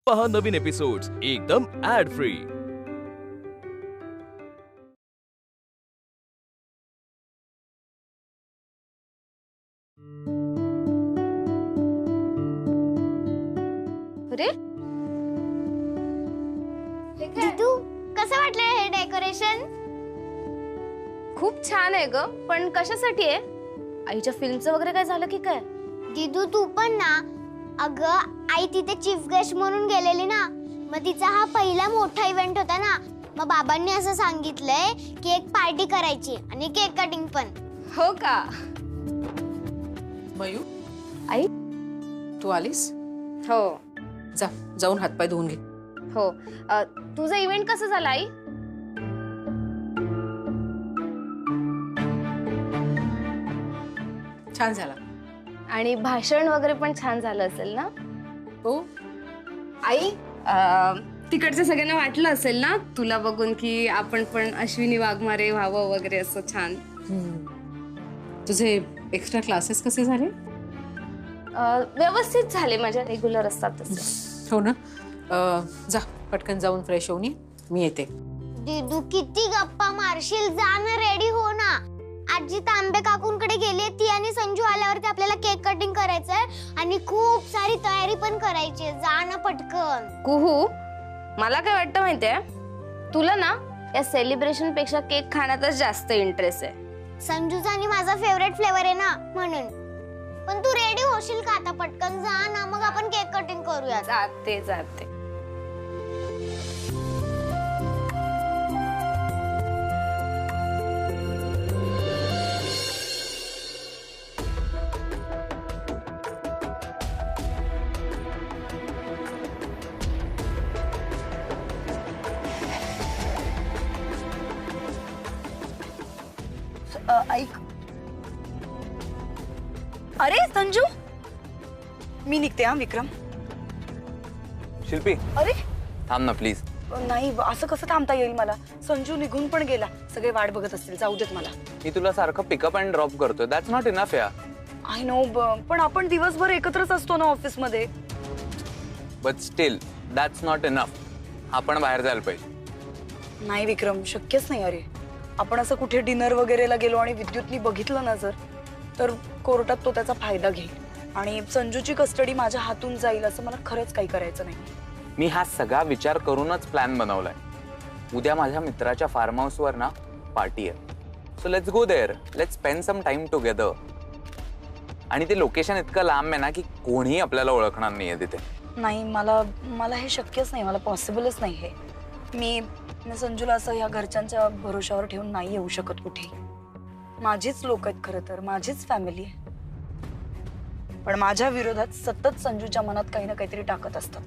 पहा नवीन एपिसोड्स एकदम add free. अरे दीदू कसं वाटलं हे डेकोरेशन? खूप छान आहे ग, पण कशासाठी आहे? आईच्या फिल्मचं वगैरे काय झालं की काय? दीदू तू पण ना, अगं आई तिथे चीफ गेस्ट म्हणून गेलेली ना, मग तिचा हा पहिला मोठा इव्हेंट होता ना, मग बाबांनी असं सांगितलंय की एक पार्टी करायची आणि केक कटिंग पण. हो का? मयू, आई? तू आलीस? हो जाऊन हातपाय धुवून घे. हो. तुझा इव्हेंट कसं झाला आई? छान झाला. आणि भाषण वगैरे पण छान झालं असेल ना? हो. आई, तिकडच्या सगळ्यांना वाटलं असेल ना तुला बघून की आपण पण अश्विनी वाघमारे व्हावं वगैरे असं छान. तुझे एक्स्ट्रा क्लासेस कसे झाले? व्यवस्थित झाले, माझ्या रेग्युलर असतात तसे. हो ना. जा पटकन जाऊन फ्रेश होऊन ये, मी येते. दीदू किती गप्पा मारशील, जा ना, रेडी हो ना. आजी तांबे काकूंकडे गेली, ती आणि संजू आल्यावरती आपल्याला केक कटिंग करायचंय आणि खूप सारी तयारी पण करायची आहे. जा ना पटकन. कुहू, मला काय वाटतं माहितीये, तुला ना या सेलिब्रेशन पेक्षा केक खाण्यातच जास्त इंटरेस्ट आहे. संजूचा आणि माझा फेवरेट फ्लेवर आहे ना, म्हणून. पण तू रेडी होशील का आता? पटकन जा ना, मग आपण केक कटिंग करूया. जाते जाते. ऐक. अरे संजू, मी निघते हा विक्रम. शिल्पी, अरे थांब ना प्लीज. नाही, असं कसं थांबता येईल मला? संजू निघून पण गेला, सगळे वाट बघत असतील. जाऊ देत मला. मी तुला सारखं पिकअप अँड ड्रॉप करतोय, दॅट्स नॉट इनफ या. आय नो, पण आपण दिवसभर एकत्रच असतो ना ऑफिस मध्ये. But still that's not enough. आपण बाहेर जायला पाहिजे. नाही विक्रम, शक्यच नाही. अरे आपण असं कुठे डिनर वगैरेला गेलो आणि विद्युतनी बघितलं ना जर, तर कोर्टात तो त्याचा फायदा घेईल आणि संजूची कस्टडी माझ्या हातून जाईल. असं मला खरंच काही करायचं नाही. मी हा सगळा विचार करूनच प्लॅन बनवलाय. उद्या माझ्या मित्राच्या फार्म हाऊस वर ना पार्टी आहे. So let's go there, let's spend some time together. आणि ते लोकेशन इतकं लांब आहे ना की कोणीही आपल्याला ओळखणार नाहीये तिथे. नाही, मला हे शक्यच नाही. मला पॉसिबलच नाही हे. मी संजूला असं या घरच्यांच्या भरोशावर ठेवून नाही येऊ शकत कुठेही. माझीच लोक आहेत खरं तर, माझीच फॅमिली आहे. पण माझ्या विरोधात सतत संजूच्या मनात काही ना काहीतरी टाकत असतात.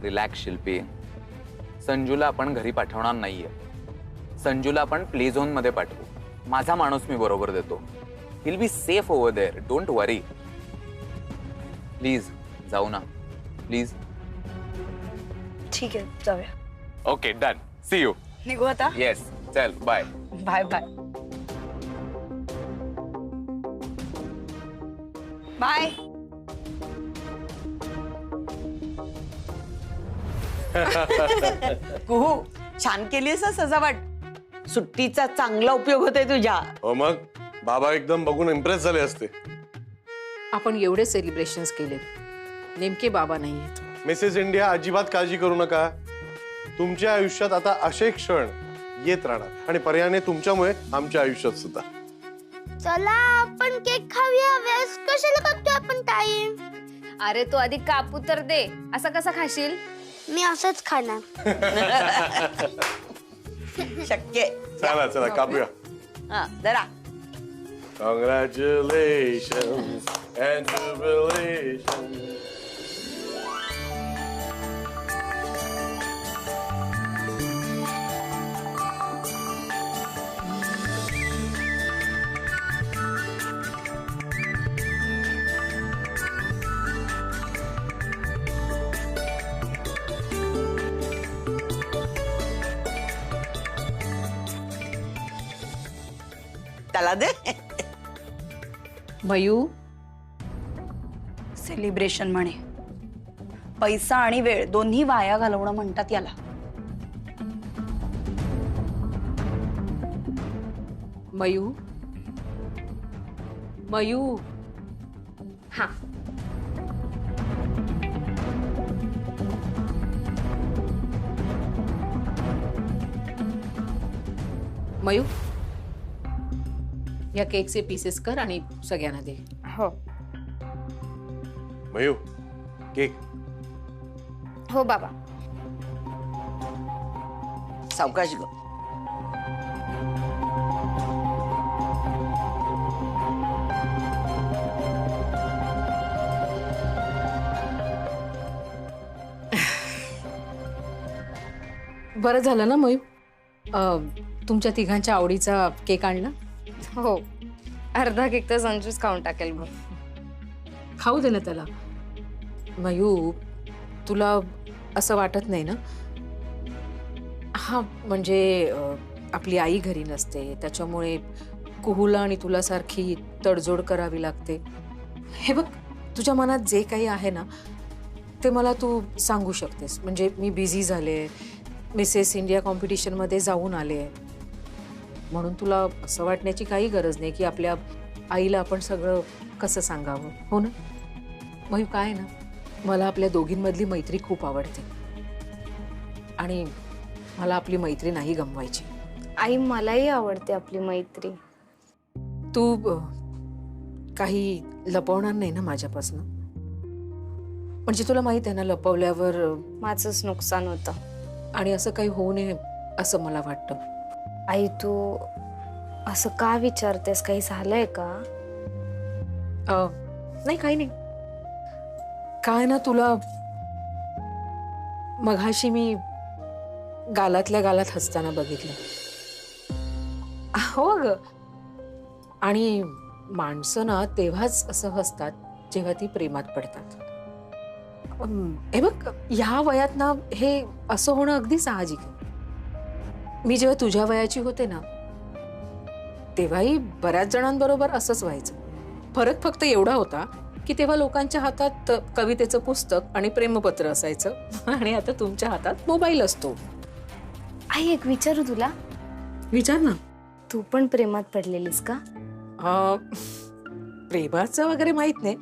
रिलॅक्स शिल्पी, संजूला आपण घरी पाठवणार नाहीये. संजूला आपण प्ले झोन मध्ये पाठवू. माझा माणूस मी बरोबर देतो. Will be safe over there, don't worry. Please जाऊ ना, प्लीज. ठीक आहे, जाऊया. Okay done, see you. निघू आता. येस, चल bye. Bye bye. Bye. Kuhu, छान केलीस सजावट. सुट्टीचा चांगला उपयोग होतोय तुझ्या. हो मग, बाबा एकदम बघून इम्प्रेस झाले असते. आपण एवढे सेलिब्रेशन्स केले, नेमके बाबा नाहीयेत. मिसेस इंडिया, अजिबात काळजी करू नका. तुमच्या आयुष्यात आता असे क्षण येत राहणार आणि पर्यायाने तुमच्यामुळे आमच्या आयुष्यात सुद्धा. चला आपण केक खाऊया. वेस्ट कशाला करतोय आपण टाइम? अरे तू आधी कापू तर दे. असं कसं खाशील? मी असंच खाणार. शक्य. चला चला कापूया. हा, जरा. Congratulations and jubilations. त्याला दे. मयू, सेलिब्रेशन म्हणे, पैसा आणि वेळ दोन्ही वाया घालवणं म्हणतात याला. मयू, मयू, हा. मयू, या केकचे पीसेस कर आणि सगळ्यांना दे. हो मयू केक. हो बाबा. सावकाश ग. बरं झालं ना मयू, तुमच्या तिघांच्या आवडीचा केक आणला. हो, अर्धा केक तर संजूच खाऊन टाकेल बघ. खाऊ दे ना त्याला. मयू, तुला असं वाटत नाही ना? हा म्हणजे आपली आई घरी नसते, त्याच्यामुळे कुहूला आणि तुला सारखी तडजोड करावी लागते. हे बघ, तुझ्या मनात जे काही आहे ना ते मला तू सांगू शकतेस. म्हणजे मी बिझी झाले, मिसेस इंडिया कॉम्पिटिशनमध्ये जाऊन आले, म्हणून तुला असं वाटण्याची काही गरज नाही की आपल्या आईला आपण सगळं कसं सांगावं. हो ना मयू? काय ना, मला आपल्या दोघींमधली मैत्री खूप आवडते आणि मला आपली मैत्री नाही गमवायची. आई, मलाही आवडते आपली मैत्री. तू काही लपवणार नाही ना माझ्यापासून? म्हणजे तुला माहित आहे ना, लपवल्यावर माझंच नुकसान होतं. आणि असं काही होऊ नये असं मला वाटतं. आई, तू असं का विचारतेस? काही झालंय का? नाही, काही नाही. काय ना, तुला मघाशी मी गालातल्या गालात हसताना बघितलं. हो ग. आणि माणसं ना तेव्हाच असं हसतात जेव्हा ती प्रेमात पडतात. हे बघ, ह्या वयात ना हे असं होणं अगदी साहजिक आहे. मी जेव्हा तुझ्या वयाची होते ना तेव्हाही बऱ्याच जणांबरोबर असंच व्हायचं. फरक फक्त एवढा होता की तेव्हा लोकांच्या हातात कवितेचं पुस्तक आणि प्रेमपत्र असायचं आणि आता तुमच्या हातात मोबाईल असतो. आई, एक विचारू तुला? विचार ना. तू पण प्रेमात पडलेलीस का? प्रेमाचं वगैरे माहित नाही,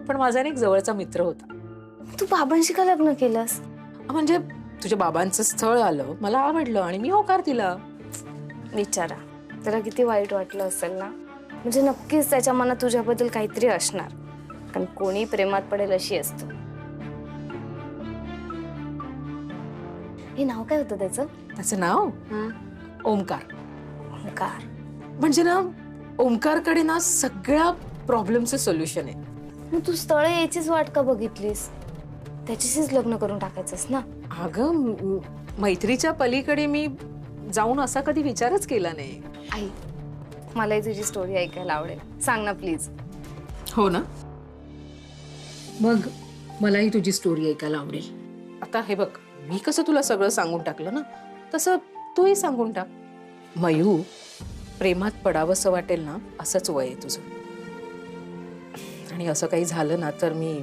पण माझा एक जवळचा मित्र होता. तू बाबांशी का लग्न केलंस? म्हणजे तुझ्या बाबांचं स्थळ आलं, मला आवडलं आणि मी होकार दिला. विचारा, त्याला किती वाईट वाटलं असेल ना. म्हणजे नक्कीच त्याच्या मनात तुझ्याबद्दल काहीतरी असणार, कारण कोणी प्रेमात पडेल अशी असतं. हे नाव काय होतं त्याचं? त्याचं नाव ओमकार. ओंकार. म्हणजे ना, ओमकारकडे ना सगळ्या प्रॉब्लेमचं सोल्युशन आहे. मग तू स्थळ यायचीच वाट का बघितलीस? त्याच्याशीच लग्न करून टाकायचंस ना. अगं, मैत्रीच्या पलीकडे मी जाऊन असा कधी विचारच केला नाही. आई, मलाही तुझी स्टोरी ऐकायला आवडेल. सांग ना प्लीज. हो ना, मग मलाही तुझी स्टोरी ऐकायला आवडेल. आता हे बघ, मी कसं तुला सगळं सांगून टाकलं ना, तसं तूही सांगून टाक. मयू, प्रेमात पडावंसं वाटेल ना असंच वय आहे तुझं. आणि असं काही झालं ना तर मी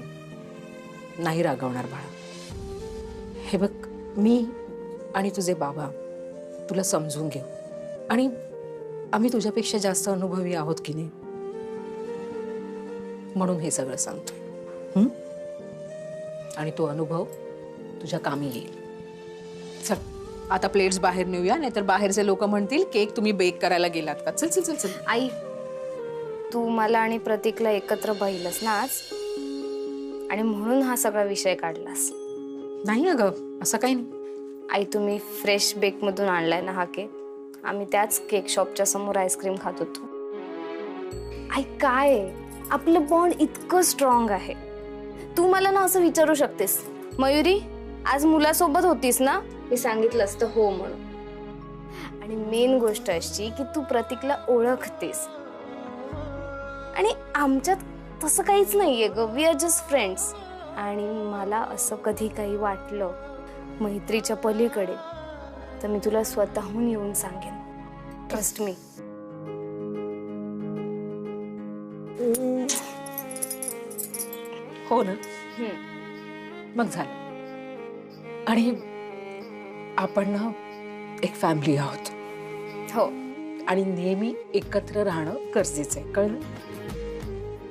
नाही रागवणार बाळा. हे बघ, मी आणि तुझे बाबा तुला समजून घेऊ आणि आम्ही तुझ्यापेक्षा जास्त अनुभवी आहोत की नाही, म्हणून हे सगळं सांगतोय. आणि तो अनुभव तुझ्या कामी येईल. चल, आता प्लेट्स बाहेर नेऊया, नाहीतर बाहेरचे लोक म्हणतील केक तुम्ही बेक करायला गेलात का. चल चल चल चल. आई, तू मला आणि प्रतीकला एकत्र पाहिलंस ना आज, आणि म्हणून हा सगळा विषय काढलास. नाही अगं, असं काही नाही. आई, तुम्ही फ्रेश बेक मधून आणलाय ना हा केक? आम्ही त्याच केक शॉपच्या समोर आईस्क्रीम खात होतो. आई, काय आपलं बॉन्ड इतकं स्ट्रॉंग आहे. तू मला ना असं विचारू शकतेस, मयुरी आज मुलासोबत होतीस ना? मी सांगितलं असतं हो म्हणून. आणि मेन गोष्ट अशी की तू प्रतीकला ओळखतेस आणि आमच्यात तसं काहीच नाहीये ग. We are just friends. आणि मला असं कधी काही वाटलं मैत्रीच्या पलीकडे तर मी तुला स्वतःहून येऊन सांगेन. Trust me. हो ना. मग झालं. आणि आपण ना एक फॅमिली आहोत हो. आणि नेहमी एकत्र राहणं गरजेचं आहे, कळलं?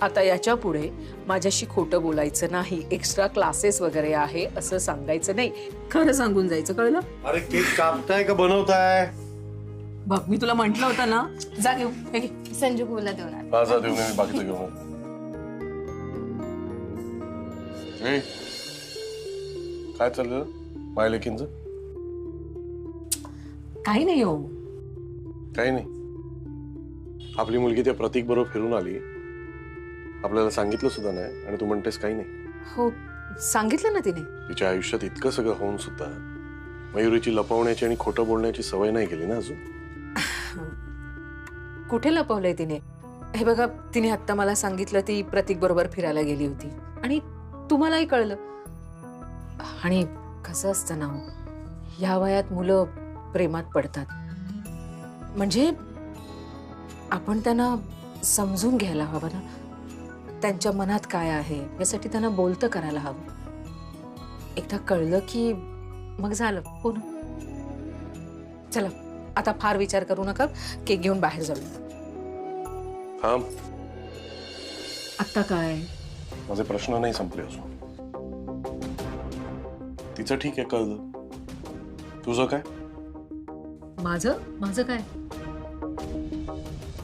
आता याच्या पुढे माझ्याशी खोटं बोलायचं नाही, एक्स्ट्रा क्लासेस वगैरे आहे असं सांगायचं नाही, खरं सांगून जायचं, कळलं? अरे केक कापताय का बनवताय? बघ मी तुला म्हंटल होतं ना, जा घेऊ. हे घे. संजू बोला देऊन आले. माझा देऊ मी बाकीचं घेऊन. ए, काय चाललं माझ्या लेकींचं? काही नाही हो. काही नाही. आपली मुलगी त्या प्रतीक बरोबर फिरून आली, आपल्याला सांगितलं सुद्धा नाही आणि तू म्हणतेस काही नाही. हो सांगितलं ना तिने. तिच्या आयुष्यात इतकं सगळं होऊन सुद्धा मयुरीची लपवण्याची आणि खोटं बोलण्याची सवय नाही गेली ना अजून. कुठे लपवलंय तिने? हे बघा, तिने आत्ता मला सांगितलं ती प्रतीक बरोबर फिरायला गेली होती आणि तुम्हालाही कळलं. आणि कसं असतं ना, ह्या वयात मुलं प्रेमात पडतात, म्हणजे आपण त्यांना समजून घ्यायला हवं ना, त्यांच्या मनात काय आहे यासाठी त्यांना बोलतं करायला हवं. एकदा कळलं की मग झालं, हो ना? चला आता फार विचार करू नका, केक घेऊन बाहेर जाऊ. थांब, आत्ता काय? माझे प्रश्न नाही संपले अजून. तिचं ठीक आहे, कळलं. तुझं काय? माझं काय?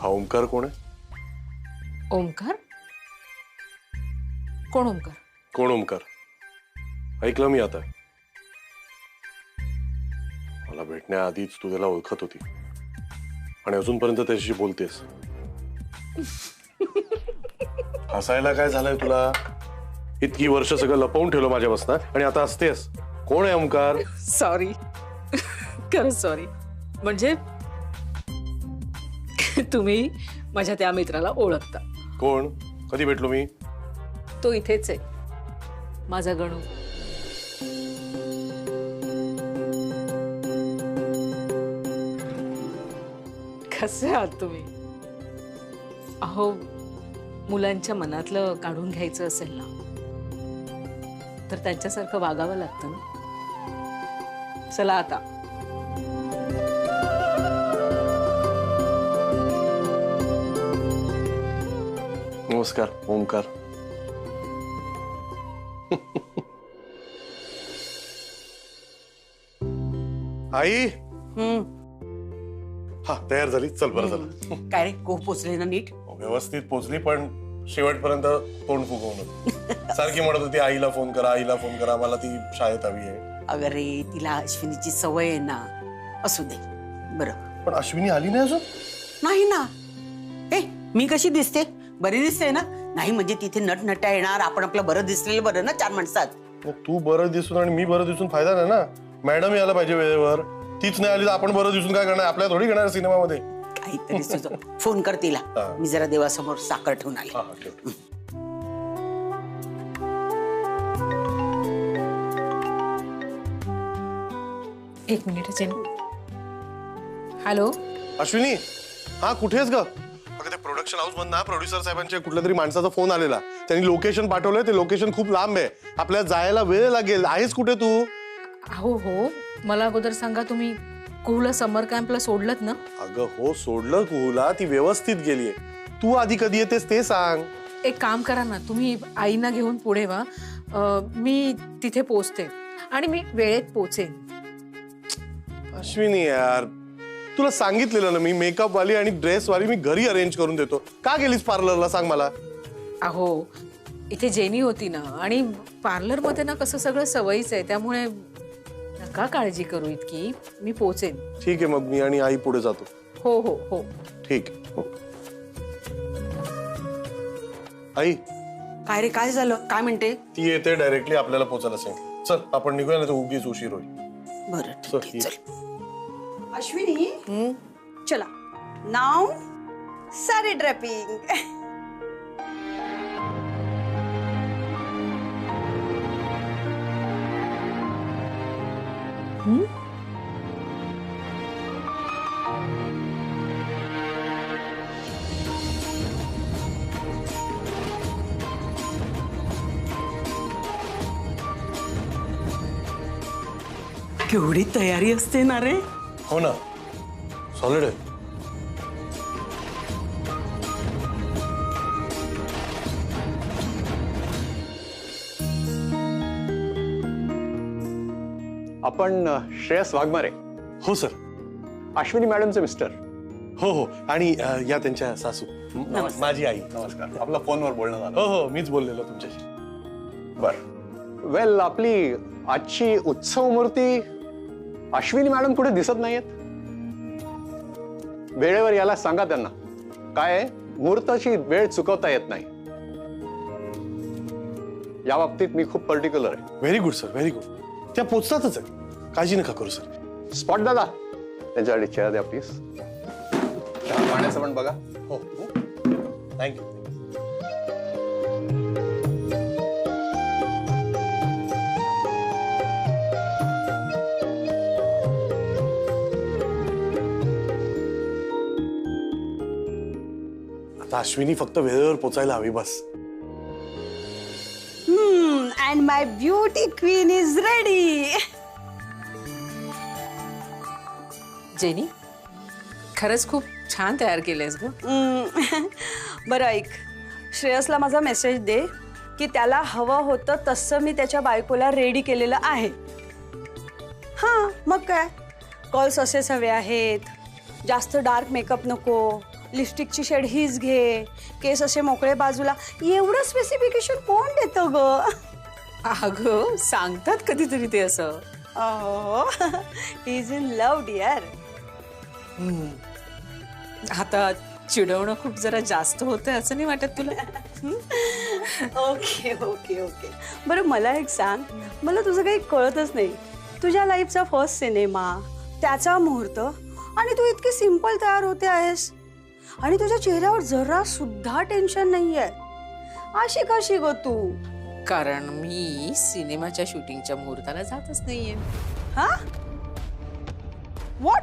हा ओंकार कोण आहे? ओंकार? कोण ओंकार? कोण ओंकार? ऐकलं मी आता. मला भेटण्याआधीच तू त्याला ओळखत होती आणि अजूनपर्यंत त्याच्याशी बोलतेस. हसायला काय झालंय तुला? इतकी वर्ष सगळं लपवून ठेवलं माझ्यापासून आणि आता असतेस. कोण आहे ओंकार? सॉरी, खरंच सॉरी. म्हणजे तुम्ही माझ्या त्या मित्राला ओळखता. कोण? कधी भेटलो मी? तो इथेच आहे, माझा गणू. कसे आहात तुम्ही? अहो, मुलांच्या मनातलं काढून घ्यायचं असेल ना तर त्यांच्यासारखं वागावं लागतं ना. चला आता. नमस्कार ओंकार. आई, हा तयार झाली? चल बरं झालं. काय रे, को पोचले ना नीट? व्यवस्थित पोचली, पण शेवटपर्यंत तोंड फुगवून सारखी म्हणत होती आईला फोन करा, आईला फोन करा, मला ती शाळेत हवी आहे. अगं रे, तिला अश्विनीची सवय आहे ना. असू दे बरं. पण अश्विनी आली नाही अजून? नाही ना. ए, मी कशी दिसते? बरी दिसते ना? नाही म्हणजे तिथे नटनट्या येणार, आपण आपलं बरं दिसलेलं बरं ना 4 माणसात. मग तू बरं दिसून आणि मी बरं दिसून फायदा नाही ना. मॅडम यायला पाहिजे वेळेवर. तीच नाही आली तर आपण बरं दिसून काय करणार? आपल्याला थोडी घेणार सिनेमामध्ये. काहीतरी सुचव. फोन कर तिला. हा. मी जरा देवासमोर साखर ठेवून आले. हा, ठेव. एक मिनिट चेन. हॅलो अश्विनी, हा कुठेस ग? अगं ते प्रोडक्शन हाऊस मधून ना प्रोड्युसर साहेबांच्या कुठल्या तरी माणसाचा फोन आलेला. त्यांनी लोकेशन पाठवलंय, ते लोकेशन खूप लांब आहे, आपल्याला जायला वेळ लागेल. आहेस कुठे तू? हो हो, मला अगोदर सांगा, तुम्ही कुहूला समर कॅम्पला सोडलत ना? अगं हो, सोडलं कुहूला. ती व्यवस्थित गेलीये. तू आधी कधी येतेस ते सांग. एक काम करा ना, तुम्ही आईना घेऊन पुढे वा. मी तिथे पोचते आणि मी वेळेत पोचेन. अश्विनी यार, तुला सांगितलेलं ना मी, मेकअप वाली आणि ड्रेस वाली मी घरी अरेंज करून देतो. का गेलीस पार्लरला सांग मला? अहो, इथे जेनी होती ना, आणि पार्लर मध्ये ना कसं सगळं सवयीच आहे, त्यामुळे नका काळजी करू इतकी. मी पोचेन. ठीक आहे, मग मी आणि आई पुढे जातो. हो हो हो. ठीक आहे. हो. आई, काय रे, काय झालं? काय म्हणते? ती येते डायरेक्टली, आपल्याला पोचायला सांग. चल आपण निघूया, नाही तर उगीच उशीर होईल. बरं ठीक आहे, चल. चल. अश्विनी, चला नाव साडी ड्रेपिंग. केवढी तयारी असते ना रे. हो ना, सॉलिड आहे. आपण श्रेयस वाघमारे. हो सर. अश्विनी मॅडमचे मिस्टर. हो हो. आणि या त्यांच्या सासू, माझी आई. नमस्कार. आपला फोनवर बोलणं झालं. हो हो, मीच बोललेलो तुमच्याशी. बर. वेल, आपली आजची उत्सव मूर्ती अश्विनी मॅडम कुठे दिसत नाहीयेत. वेळेवर याला सांगा त्यांना. काय आहे, मुहूर्ताची वेळ चुकवता येत नाही. या बाबतीत मी खूप पर्टिक्युलर आहे. Very good sir, very good. त्या पोचतातच आहे, काळजी नका करू सर. स्पॉट दादा, त्यांच्याकडे चेहरा द्या प्लीज. पाण्याचं पण बघा. हो, थँक्यू. आता अश्विनी फक्त वेळेवर पोचायला हवी bus. And my beauty queen is ready. Jenny, खरंच खूप छान तयार केलंयस ग. बरं ऐक, श्रेयसला माझा मेसेज दे की त्याला हवं होतं तसं मी त्याच्या बायकोला रेडी केलेलं आहे. हां, मग काय, कॉल्स असेच हवे आहेत, जास्त डार्क मेकअप नको, लिपस्टिकची शेड हीच घे, केस असे मोकळे बाजूला. एवढं स्पेसिफिकेशन कोण देतं ग? अगं सांगतात कधीतरी ते असं. He is in love dear. आता चिडवणं खूप जरा जास्त होतंय असं नाही वाटत तुला? Okay okay okay. बरं मला एक सांग, मला तुझं काही कळतच नाही. तुझ्या लाईफचा फर्स्ट सिनेमा, त्याचा मुहूर्त, आणि तू इतकी सिंपल तयार होते आहेस आणि तुझ्या चेहऱ्यावर जरा सुद्धा टेन्शन नाहीये. अशी कशी ग तू? कारण मी सिनेमाच्या शूटिंगच्या मुहूर्ताला जातच नाहीये. हा? व्हॉट?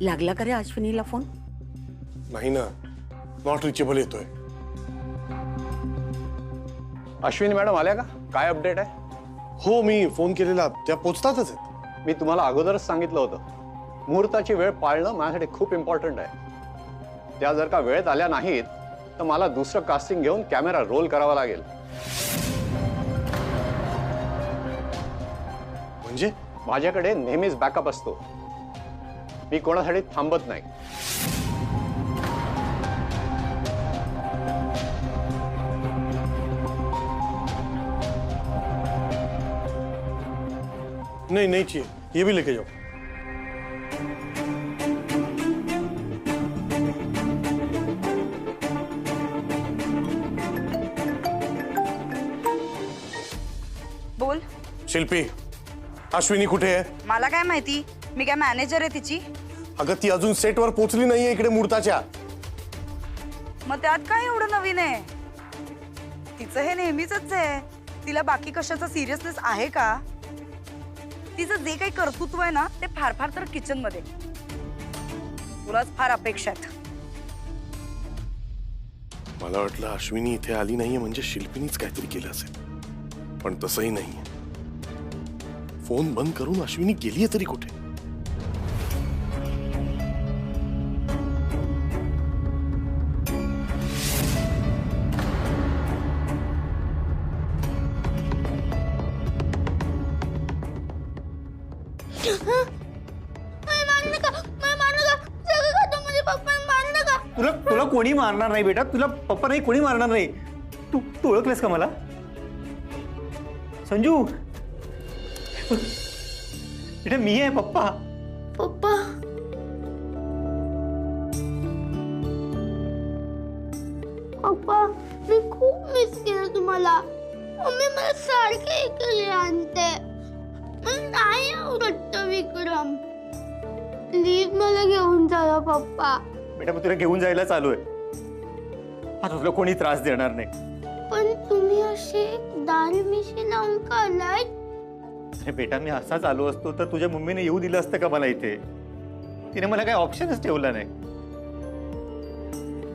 लागला का रे अश्विनीला फोन? नाही ना, नॉट रिचेबल येतोय. अश्विनी मॅडम आल्या का? काय अपडेट आहे? हो, मी फोन केलेला, त्या पोचतातच आहेत. मी तुम्हाला अगोदरच सांगितलं होतं, मुहूर्ताची वेळ पाळणं माझ्यासाठी खूप इम्पॉर्टंट आहे. त्या जर का वेळेत आल्या नाहीत तर मला दुसरं कास्टिंग घेऊन कॅमेरा रोल करावा लागेल. म्हणजे माझ्याकडे नेहमीच बॅकअप असतो. मी कोणासाठी थांबत नाही. नहीं नहीं चाहिए, ये भी लेके जाओ. बोल. शिल्पी, अश्विनी कुठे आहे? मला काय माहिती, मी काय मॅनेजर आहे तिची? अगं ती अजून सेटवर पोहोचली नाहीये इकडे मुहूर्ताच्या. मग त्यात काय एवढं नवीन आहे? तिचं हे नेहमीच आहे. तिला बाकी कशाचा सिरियसनेस आहे का? तिचं जे काही कर्तृत्व आहे ना, ते फार फार तर किचन मध्ये. तुलाच फार अपेक्षा आहेत. मला वाटलं अश्विनी इथे आली नाहीये म्हणजे शिल्पीनीच काहीतरी केलं असेल, पण तसंही नाहीये. फोन बंद करून अश्विनी गेलीये तरी कुठे? तुला तुला कोणी मारणार नाही बेटा. तुला पप्पा नाही, कोणी मारणार नाही. तू तू ओळखलेस का मला? संजू बेटा, मी आहे पप्पा. पप्पा पप्पा, मी खूप मिस केलं तुम्हाला. मम्मी मला सारखे इकडे आणते. मला नाही आवडत विक्रम. प्लीज मला घेऊन जा पप्पा. बेटा, मी तुला घेऊन जायला चालू आहे. आता तुला कोणी त्रास देणार नाही. पण तुम्ही असे दारू मिशी लावून का आलाय? अरे बेटा, मी असाच आलो असतो तर तुझ्या मम्मीने येऊ दिलं असतं का मला इथे? तिने मला काही ऑप्शनच ठेवला नाही.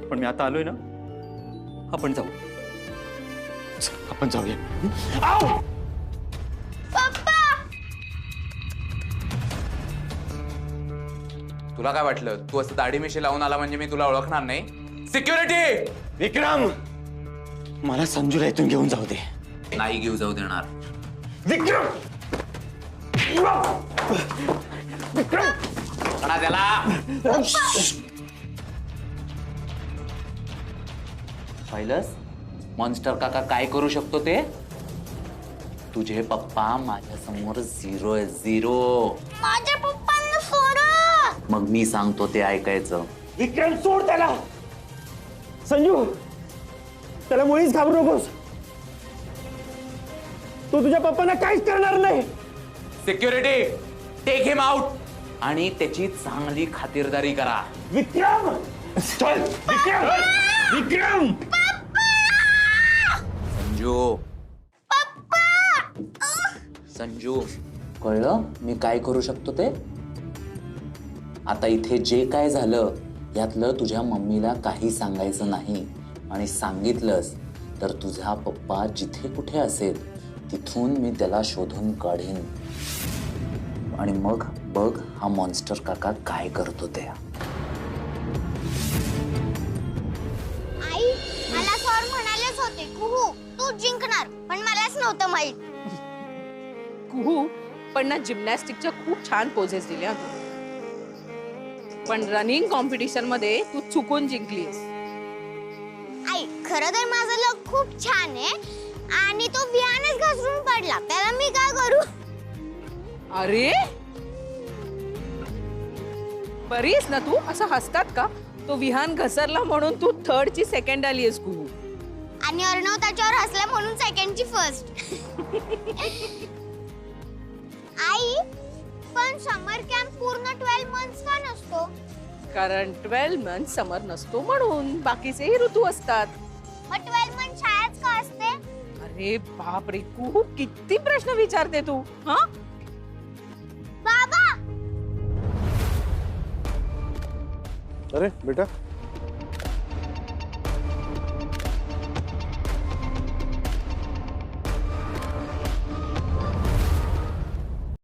पण मी आता आलोय ना, आपण जाऊ. आपण जाऊया. तुला काय वाटलं तू असं दाढी मिशी लावून आला म्हणजे मी तुला ओळखणार नाही? सिक्युरिटी! विक्रम, मला संजूला इथून घेऊन जाऊ दे. नाही घेऊ जाऊ देणार. विक्रम, आणा त्याला. पाहिलंस मॉन्स्टर काका काय करू शकतो ते? तुझे पप्पा माझ्या समोर 0 आहे 0. माझ्या पप्पांना सोडा. मग मी सांगतो ते ऐकायचं. विक्रम सोड त्याला. संजू, त्याला मुळीच घाबरू नकोस. तो तुझ्या पप्पांना काहीच करणार नाही. सिक्युरिटी, टेक हिम आउट आणि त्याची चांगली खातिरदारी करा. विक्रम, चल. विक्रम, विक्रम. संजू, संजू, कळलं मी काय करू शकतो ते? आता इथे जे काय झालं यातलं तुझ्या मम्मीला काही सांगायचं नाही, आणि सांगितलंस तर तुझा पप्पा जिथे कुठे असेल तिथून मी त्याला शोधून काढीन, आणि मग बघ हा मॉन्स्टर काका काय करतो ते. आई, मला सर म्हणालेच होते कुहू तू जिंकणार, पण मलाच नव्हतं माहित. कुहू, पण ना जिम्नॅस्टिकच्या खूप छान पोजेस दिल्या तू. पण रनिंग कॉम्पिटिशन मध्ये तू चुकून जिंकलीस. आई, खरं तर माझं लक खूप छान आहे आणि तो विहानच घसरून पडला, त्याला मी काय करू? अरे बरीस ना तू? असं हसतात का? तो विहान घसरला म्हणून तू 3rd ची 2nd आली आहेस कुहू. आणि अर्णव त्याच्यावर हसला म्हणून 2nd ची 1st. आई, पण समर कॅम्प पूर्ण 12 मंथ्स का नसतो? कारण 12 मंथ समर नसतो म्हणून, बाकीचेही ऋतू असतात. मग 12 मंथ शाळेत का असते? अरे बाप रे कुहू, किती प्रश्न विचारते तू. हा बाबा, अरे बेटा,